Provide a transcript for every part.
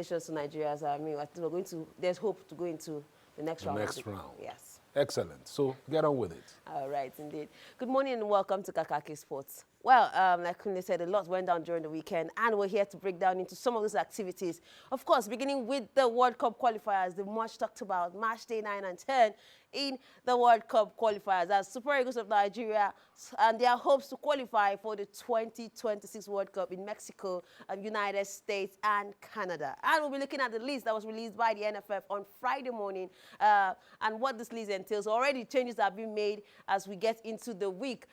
Congratulations to Nigeria. I mean, I think we're going to. There's hope to go into the next round. Next round. Yes. Excellent. So get on with it. All right, indeed. Good morning and welcome to KAKAKI Sports. Well, like Kunle said, a lot went down during the weekend, and we're here to break down into some of those activities. Of course, beginning with the World Cup qualifiers, the much talked about match day 9 and 10 in the World Cup qualifiers. As Super Eagles of Nigeria and their hopes to qualify for the 2026 World Cup in Mexico, United States, and Canada. And we'll be looking at the list that was released by the NFF on Friday morning, and what this list entails. Already changes have been made as we get into the week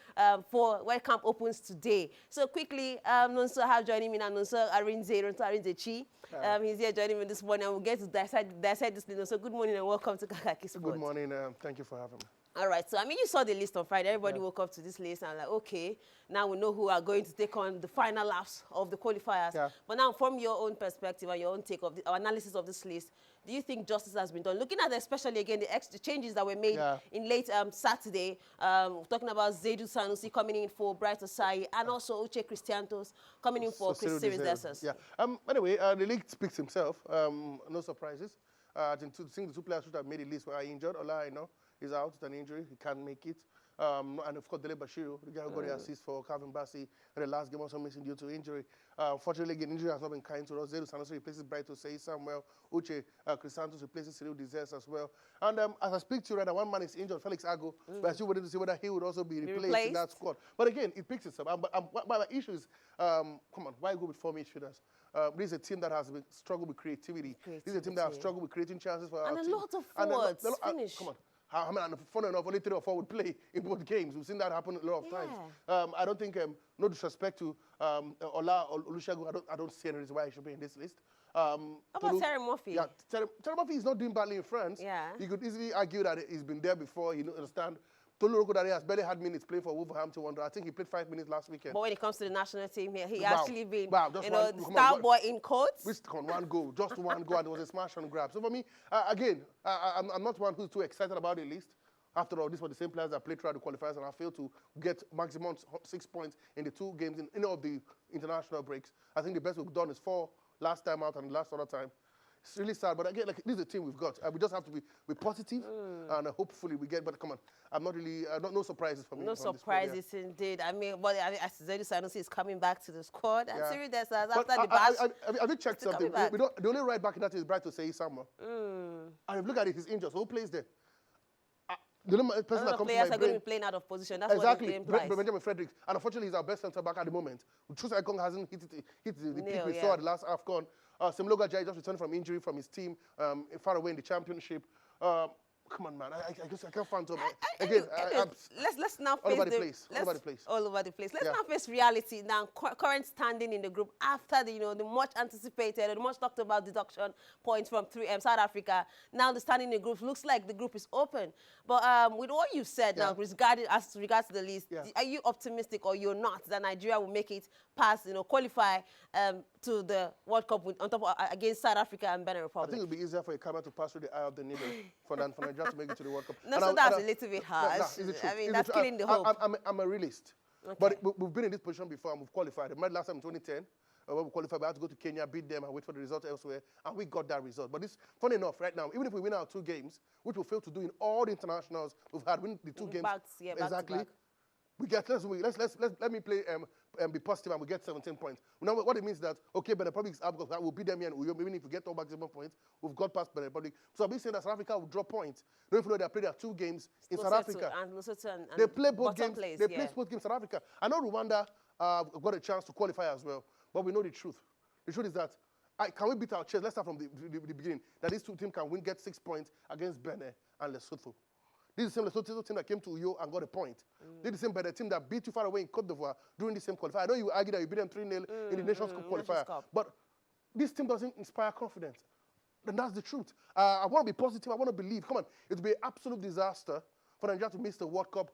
for World Cup opens today. So quickly, Nonso have joining me now, Nonso Arinze Chi. He's here joining me this morning, and we'll get to dissect this list. So good morning and welcome to KAKAKI Sports. Good morning. Thank you for having me. All right, so I mean, you saw the list on Friday. Everybody woke up to this list and like, okay, now we know who are going to take on the final laps of the qualifiers. Yeah. But now, from your own perspective and your own take of the analysis of this list, do you think justice has been done? Looking at especially again the changes that were made in late Saturday, talking about Zaidu Sanusi coming in for Bright Osai and also Uche Christiantos coming in for Chris Desas. Yeah. Anyway, the league speaks himself. No surprises. I think the two players who have made the list were injured. Ola, is out with an injury. He can't make it. And of course, Dele Bashiru, the guy who got the assist for Calvin Bassey in the last game, also missing due to injury. Fortunately, again, injury has not been kind to us. Zaidu Sanusi replaces Bright Osei Samuel. Uche Christiantos replaces Cyril Desires as well. And as I speak to you right now, one man is injured, Felix Ago. But I still waiting to see whether he would also be replaced in that squad. But again, it picks itself. But my issue is, come on, why go with 4 midfielders? This is a team that has struggled with creativity. This is a team that has struggled with creating chances for our team. And a lot of forwards finish. Come on. I mean, funny enough, only 3 or 4 would play in both games. We've seen that happen a lot of times. I don't think, no disrespect to Ola or Olusegun, I don't see any reason why he should be in this list. How about Terry Murphy? Yeah, Terry Murphy is not doing badly in France. Yeah. You could easily argue that he's been there before, you understand. Tolu Rokodare has barely had minutes playing for Wolverhampton Wanderers. I think he played 5 minutes last weekend. But when it comes to the national team here, he actually been, the star boy in quotes. Just on one goal, just one goal, and it was a smash and grab. So for me, again, I'm not one who's too excited about the list. After all, these were the same players that played throughout the qualifiers, and I failed to get maximum 6 points in the 2 games in any of the international breaks. I think the best we've done is 4 last time out and the last other time. It's really sad, but again, this is the team we've got. We just have to be positive, and hopefully we get. But come on, I'm not really no surprises for me. No surprises indeed. I mean, but Zaidu Sanusi is coming back to the squad, and Cyril Desas after the bash. Have you checked something? The only right back in that is Bright Osei Samuel. And if you look at it, he's injured. So who plays there? The only person that comes players are going to be playing out of position. That's what the implies. Benjamin Fredericks. And unfortunately, he's our best centre back at the moment. Chus Ekong hasn't hit the peak we saw at the last AFCON. Semloga Jai just returned from injury from his team far away in the championship. Come on, man. I can't find them. Again, let's now face all over the place. All over the place. Let's now face reality now. Current standing in the group after the much anticipated, the much talked about deduction points from South Africa. Now the standing in the group looks like the group is open. But with what you've said now, as regards to the list, are you optimistic or you're not that Nigeria will make it past, qualify to the World Cup on top of, against South Africa and Benin Republic? I think it'll be easier for a camera to pass through the eye of the needle for Nigeria to make it to the World Cup. No, so that's a little bit harsh. I mean, that's killing the hope. I'm a realist. Okay. But we've been in this position before and we've qualified. We met last time in 2010. When we qualified, we had to go to Kenya, beat them, and wait for the result elsewhere. And we got that result. But it's funny enough, right now, even if we win our 2 games, which we failed to do in all the internationals we've had, win the 2 games. Exactly. We get let me play be positive and we get 17 points. Now what it means is that Benin Republic is out because we'll beat them here and even if we get all maximum points, we've got past Benin Republic. So I'll be saying that South Africa will draw points. Don't even know they played their 2 games in South Africa. They play both games. They play both games in South Africa. I know Rwanda got a chance to qualify as well, but we know the truth. The truth is that can we beat our chest? Let's start from the beginning. That these 2 teams can get 6 points against Benin and Lesotho. This is the same Lesotho team that came to Uyo and got a point. This is the same Benin team that beat you far away in Cote d'Ivoire during the same qualifier. I know you argue that you beat them 3-0 in the Nations Cup qualifier, but this team doesn't inspire confidence. And that's the truth. I want to be positive. I want to believe. Come on. It will be an absolute disaster for Nigeria to miss the World Cup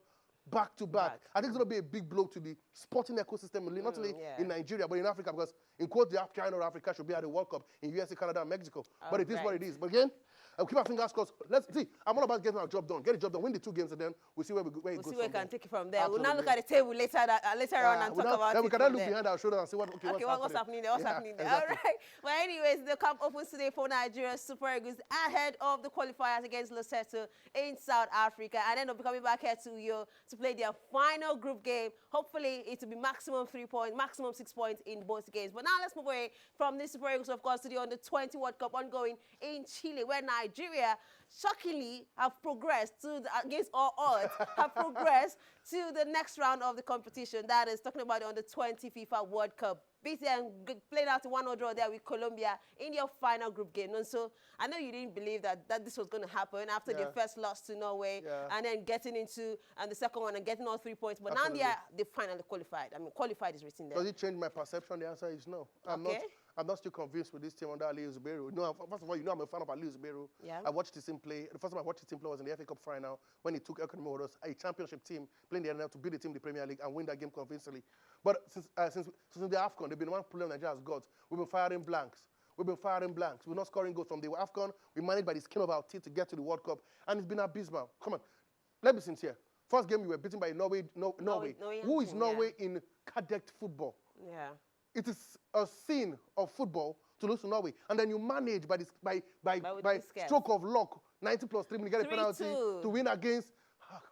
back-to-back. I think it's going to be a big blow to the sporting ecosystem, not only in Nigeria, but in Africa, because in quote, China or Africa should be at the World Cup in USA, Canada, and Mexico. But it is what it is. But again, keep our fingers crossed. Let's see. I'm all about getting our job done. Get the job done. Win the 2 games, and then we'll see where it goes. We'll see where we can take it from there. Absolutely. We'll now look at the table later on and talk about then it. We can then look behind our shoulder and see what's happening there. What's happening there? Exactly. All right. Well, anyways, the camp opens today for Nigeria Super Eagles ahead of the qualifiers against Lesotho in South Africa, and then they'll be coming back here to Uyo to play their final group game. Hopefully, it will be maximum 3 points, maximum 6 points in both games. But now let's move away from the Super Eagles, of course, to the Under-20 World Cup ongoing in Chile, where Nigeria shockingly have progressed against all odds, have progressed to the next round of the competition. That is talking about the Under-20 FIFA World Cup. Beating and playing out a 1-0 draw there with Colombia in your final group game. And so I know you didn't believe that this was going to happen after the first loss to Norway and then getting into the second one and getting all 3 points. But Absolutely. now they finally qualified. I mean, qualified is written there. Does it change my perception? The answer is no. I'm not still convinced with this team under Ali Zubero. No, first of all, you know I'm a fan of Ali Zubero. Yeah. I watched his team play. The first time I watched his team play was in the FA Cup final when he took El Kanemi, a championship team, playing the NL to beat the team in the Premier League and win that game convincingly. But since the AFCON, they've been one problem Nigeria has got. We've been firing blanks. We're not scoring goals from the AFCON. We managed by the skin of our teeth to get to the World Cup, and it's been abysmal. Come on, let's be sincere. First game, we were beaten by Norway. Who is Norway in cadet football? Yeah. It is a sin of football to lose to Norway, and then you manage by stroke of luck, 90 plus 3 minutes, get a penalty to win against.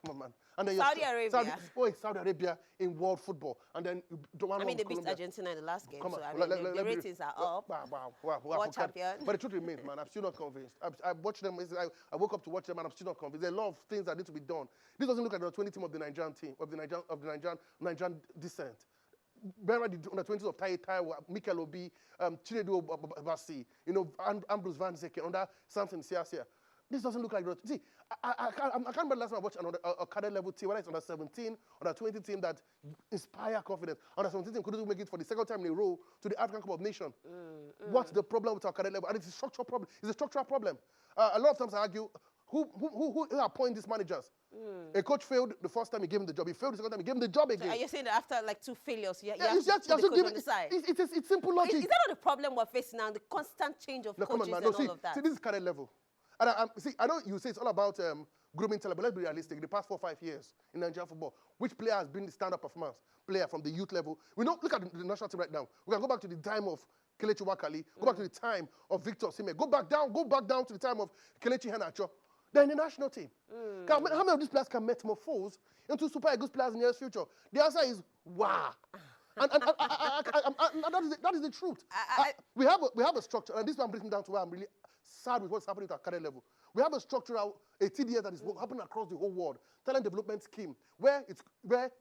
Come on, man. And then Saudi Arabia. Saudi Arabia in world football, and then they beat Argentina in the last game. Come on, so the ratings are up. Wow. World champion. But the truth remains, man, I'm still not convinced. I watched them. I woke up to watch them, and I'm still not convinced. There are a lot of things that need to be done. This doesn't look like the 20 team of the Nigerian team of the Nigerian descent. Remember the under-20s of Taiwo, Mikel Obi, Chinedu Obasi, Ambrose Van Zeke, under Samson Siasia. This doesn't look like that. See, I can't remember last time I watched a cadet level team, whether it's under 17, under 20 team that inspire confidence. Under 17 team couldn't make it for the second time in a row to the African Cup of Nations. What's the problem with our cadet level? And it's a structural problem. It's a structural problem. A lot of times I argue, who appoint these managers? A coach failed the first time he gave him the job. He failed the second time he gave him the job again. So are you saying that after like 2 failures, you have it's to put the coach on the side? It's simple logic. Is that not the problem we're facing now? The constant change of coaches and all of that? See, this is cadet level. And I know you say it's all about grooming talent, but let's be realistic. The past 4 or 5 years in Nigerian football, which player has been the standard performance player from the youth level? We know. Look at the national team right now. We can go back to the time of Kelechi Wakali, go back to the time of Victor Osimhen, go back down to the time of Kelechi Iheanacho. They're in the national team. How many of these players can metamorphose into Super Eagles players in the near future? The answer is wow. And that is the truth. We have a structure, and this one brings me down to where I'm really sad with what's happening at cadet level. We have a structural TDS that is happening across the whole world, talent development scheme, where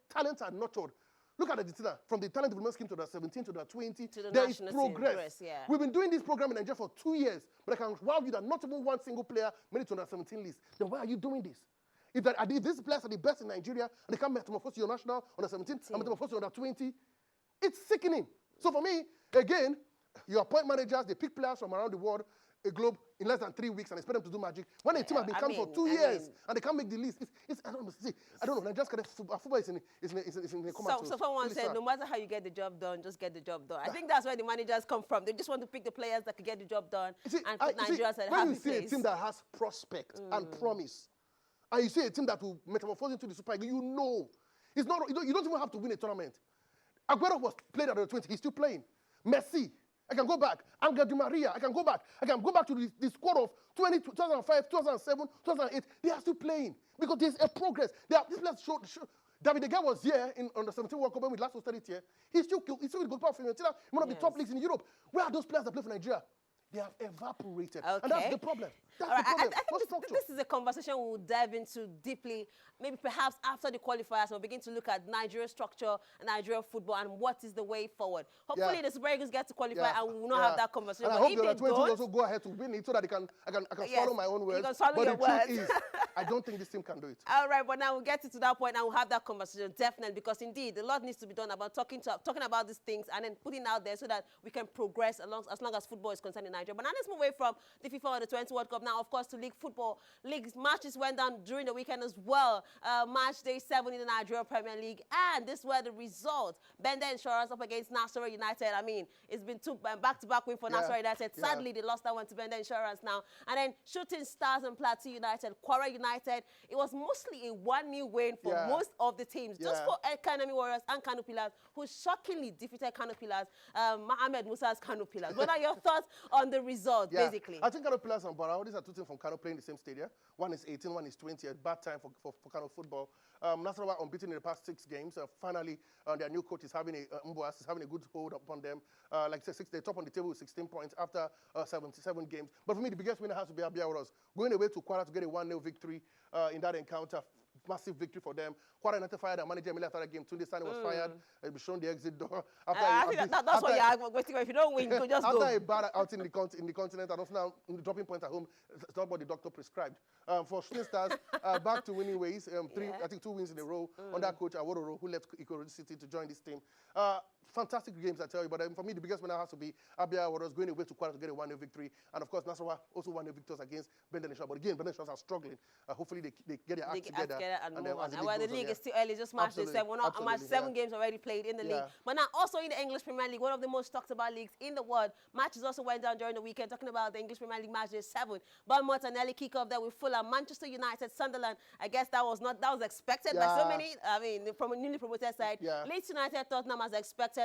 talents are nurtured. Look at the from the talent development scheme to the 17 to the 20. There is progress. We've been doing this program in Nigeria for 2 years, but I can wow you that not even one single player made it to the 17 list. Then why are you doing this? If these players are the best in Nigeria and they can't metamorphose your national on the 17 and metamorphose on the 20, it's sickening. So for me, again, you appoint managers, they pick players from around the world, a globe, in less than 3 weeks, and expect them to do magic. When a team has been coming for 2 years and they can't make the list, I don't know. Nigeria's football is in a coma. So someone really said, no matter how you get the job done, just get the job done. I think that's where the managers come from. They just want to pick the players that can get the job done and put Nigeria at a happy place. When you see a team that has prospect and promise, and you see a team that will metamorphose into the Super League, you know. It's not, you don't even have to win a tournament. Aguero was played at the 20. He's still playing. Messi. I can go back. Angel Di Maria. I can go back. I can go back to the squad of 2005, 2007, 2008. They are still playing because there's a progress. This players showed. David De Gea was here on the 17 World Cup when we last studied here. He's still with the goalkeeper of Fiorentina, one of the top leagues in Europe. Where are those players that play for Nigeria? They have evaporated. Okay. And that's the problem. That's the problem. I think this is a conversation we'll dive into deeply. Maybe perhaps after the qualifiers, we'll begin to look at Nigeria structure, Nigeria football, and what is the way forward. Hopefully, the Super Eagles get to qualify and we will not have that conversation. And I hope the 20s also go ahead to win it so that I can swallow my own words. You can swallow your words. Truth is, I don't think this team can do it. All right, but now we'll get to that point and we'll have that conversation, definitely, because indeed, a lot needs to be done about talking about these things and then putting out there so that we can progress as long as football is concerned in Nigeria. Nigeria. But now let's move away from the FIFA Under-20 World Cup now, of course, to league football. League matches went down during the weekend as well. Match day 7 in the Nigeria Premier League. And this were the results. Bender Insurance up against Nasarawa United. I mean, it's been two back-to-back win for Nasarawa United. Sadly, they lost that one to Bender Insurance now. And then Shooting Stars and Plateau United, Kwara United. It was mostly a 1-0 win for most of the teams. Just for Academy Warriors and Kano Pillars, who shockingly defeated Kano Pillars, Mohamed Musa's Kano Pillars. What are your thoughts on the result, basically? I think Kano Pillars and Barao, these are two teams from Kano playing the same stadium. One is 18, one is 20. A bad time for Kano football. Nasarawa unbeaten in the past 6 games. Finally, their new coach is having is having a good hold upon them. Like I said, they're top on the table with 16 points after 77 games. But for me, the biggest winner has to be Abia Warriors. Going away to Kwara to get a 1-0 victory in that encounter. Massive victory for them. Kwara United fired their manager immediately after that game. Tunde Sani was fired. He was shown the exit door. I think that's what you're waiting for. If you don't win, you can just go. After a bad outing in the continent, and also now dropping points at home, it's not what the doctor prescribed. For Shooting Stars, back to winning ways. I think 2 wins in a row under coach Awororo, who left Ikorodu City to join this team. Fantastic games, I tell you. But for me, the biggest winner has to be Abia Warriors going away to Kwara to get a 1-0 victory. And of course, Nasarawa also 1-0 victors against Bender Insurance. But again, Bender Insurance are struggling. Hopefully, they get their act together and move on. And while the league is still early, just match day 7. We're not match 7 games already played in the league. But now also in the English Premier League, one of the most talked about leagues in the world. Matches also went down during the weekend. Talking about the English Premier League match day 7. Bournemouth and early kickoff there with Fulham, Manchester United, Sunderland. I guess that was expected by so many. I mean, from a newly promoted side. Leeds United, Tottenham as expected.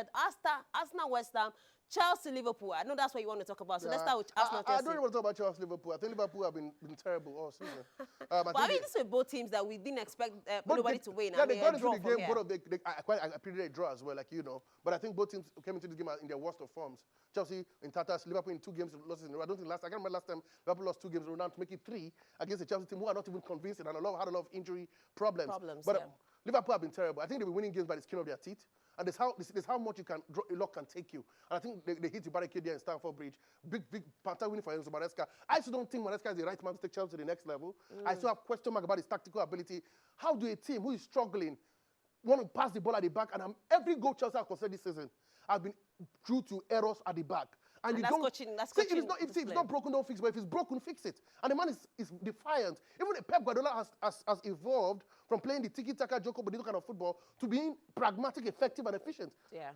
Arsenal, West Ham, Chelsea, Liverpool. I know that's what you want to talk about. So let's start with Arsenal. I don't even want to talk about Chelsea, Liverpool. I think Liverpool have been terrible all season. But I mean, these were both teams that we didn't expect nobody to win. Yeah, they got into the game. Both of I predicted a draw as well, like you know. But I think both teams came into this game in their worst of forms. Chelsea in tatters, Liverpool in 2 games losses in a row. I can't remember last time Liverpool lost 2 games in a row now to make it 3 against the Chelsea team who are not even convincing and had a lot of injury problems. But Liverpool have been terrible. I think they've been winning games by the skin of their teeth. And there's how much luck can take you. And I think they hit the barricade there in Stamford Bridge. Big Panther winning for Enzo Maresca. I still don't think Maresca is the right man to take Chelsea to the next level. I still have question mark about his tactical ability. How do a team who is struggling want to pass the ball at the back? And every goal Chelsea has conceded this season has been due to errors at the back. And that's coaching. If it's not broken, don't fix it. But if it's broken, fix it. And the man is defiant. Even Pep Guardiola has evolved from playing the tiki-taka, Joko Bonito kind of football to being pragmatic, effective, and efficient. Yeah.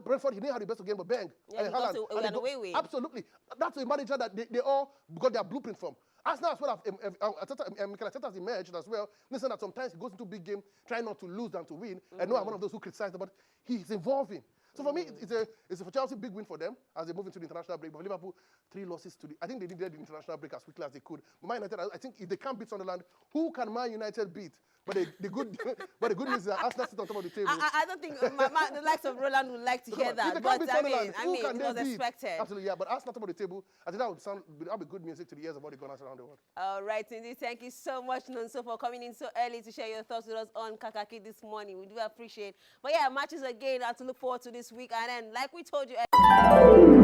Brentford, he didn't have the best game, but bang. Yeah, he got away with. Absolutely. That's a manager that they all got their blueprint from. Arsenal as well, Mikel Arteta has emerged as well. Listen, that sometimes he goes into big game trying not to lose than to win. I know I'm one of those who criticize him, but he's evolving. So for me, it's a for Chelsea big win for them as they move into the international break. But for Liverpool, 3 losses to I think they needed the international break as quickly as they could. But Man United, I think if they can't beat Sunderland, who can Man United beat? But the good news is that Arsenal sit on top of the table. I don't think the likes of Roland would like to hear that. But I mean, it was expected. Absolutely, yeah. But Arsenal top of the table, I think that would be good music to the ears of all the gunners around the world. All right, indeed. Thank you so much, Nonso, for coming in so early to share your thoughts with us on Kakaki this morning. We do appreciate. But yeah, matches again I have to look forward to this week. And then, like we told you